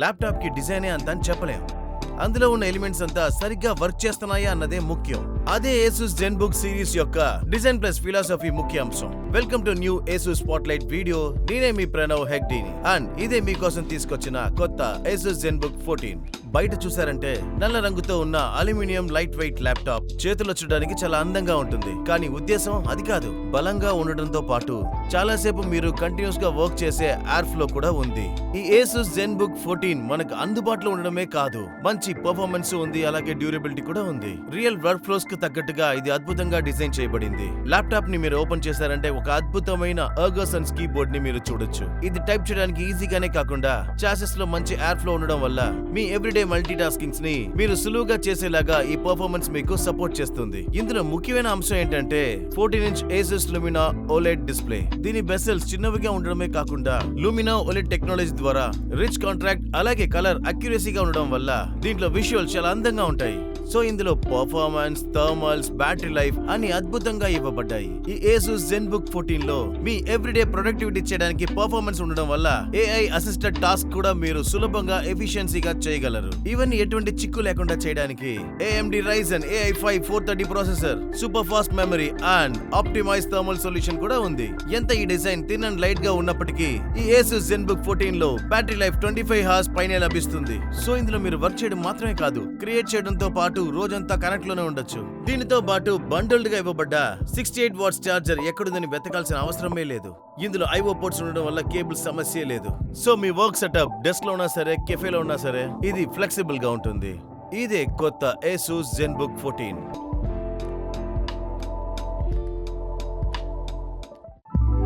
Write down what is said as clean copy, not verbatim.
Laptop కి డిజైనే అంత అని చెప్పలేం. అందులో ఉన్న ఎలిమెంట్స్ అంతా సరిగ్గా వర్క్ చేస్తున్నాయా అన్నదే ముఖ్యం. అదే ASUS ZenBook సిరీస్ యొక్క డిజైన్ ప్లస్ ఫిలాసఫీ ముఖ్య అంశం. Welcome to new ASUS spotlight video. నేనే మీ ప్రణవ్ హెగ్డీని అండ్ ఇదే మీకోసం తీసుకొచ్చిన కొత్త ASUS ZenBook 14. బయట చూసారంటే నల్ల రంగుతో ఉన్న అల్యూమినియం లైట్ వెయిట్ ల్యాప్టాప్ చేతుల్లో చూడడానికి చాలా అందంగా ఉంటుంది. కానీ ఉద్దేశం అది కాదు. బలంగా ఉండడంతో పాటు చాలాసేపు మీరు కంటిన్యూస్ గా వర్క్ చేసే ఎయిర్ ఫ్లో కూడా ఉంది. ఈ ASUS ZenBook 14 మనకు అందుబాటులో ఉండడమే కాదు, మంచి పర్ఫార్మెన్స్ ఉంది, అలాగే డ్యూరబిలిటీ కూడా ఉంది. రియల్ వర్క్ ఫ్లోస్ కు తగ్గట్టుగా ఇది అద్భుతంగా డిజైన్ చేయబడింది. ల్యాప్టాప్ ని మీరు ఓపెన్ చేశారంటే ఒక అద్భుతమైన ఎర్గోసన్స్ కీబోర్డ్ ని మీరు చూడొచ్చు. ఇది టైప్ చేయడానికి ఈజీగానే కాకుండా చాసెస్ లో మంచి ఎయిర్ ఫ్లో ఉండడం వల్ల మీ ఎవ్రీడే మల్టీ టాస్కింగ్స్ ని మీరు సులువుగా చేసేలాగా ఈ పర్ఫార్మెన్స్ మీకు సపోర్ట్ చేస్తుంది. ఇందులో ముఖ్యమైన అంశం ఏంటంటే 14-inch ASUS Lumina OLED display. దీని బెసెల్స్ చిన్నవిగా ఉండడమే కాకుండా Lumina OLED టెక్నాలజీ ద్వారా రిచ్ కాంట్రాక్ట్ అలాగే కలర్ అక్యురసీగా ఉండడం వల్ల దీంట్లో విజువల్స్ చాలా అందంగా ఉంటాయి. సో ఇందులో పర్ఫార్మెన్స్, థర్మల్స్, బ్యాటరీ లైఫ్ అని అద్భుతంగా ఇవ్వబడ్డాయి. ఈ ASUS ZenBook 14 లో మీ ఎవ్రీడే ప్రొడక్టివిటీ చేయడానికి పర్ఫార్మెన్స్ ఉండడం వల్ల AI అసిస్టెడ్ టాస్క్ కూడా మీరు సులభంగా ఎఫిషియన్సీగా చేయగలరు. ఇవన్నీ ఎటువంటి చిక్కు లేకుండా చేయడానికి AMD Ryzen AI 5 430 processor, super fast memory and optimise thermal solution కూడా ఉంది. ఎంత ఈ డిజైన్ థిన్ అండ్ లైట్ గా ఉన్నప్పటికీ ఈ ASUS ZenBook 14 లో బ్యాటరీ లైఫ్ 25 hours పైనే లభిస్తుంది. సో ఇందులో మీరు వర్క్ చేయడం మాత్రమే కాదు, క్రియేట్ చేయడంతో పాటు రోజంతా కనెక్ట్ లోనే ఉండొచ్చు. దీనితో పాటు బండిల్డ్ గా ఇవ్వబడ్డ 68 watts చార్జర్ ఎక్కడుందని వెతకాల్సిన అవసరమే లేదు. ఇందులో IO పోర్ట్స్ ఉండడం వల్ల కేబుల్ సమస్య లేదు. సో మీ వర్క్ సెటప్ డెస్క్ లో ఉన్నా సరే, కెఫేలో ఉన్నా సరే ఇది ఫ్లెక్సిబుల్ గా ఉంటుంది. ఇదే కొత్త ASUS ZenBook 14.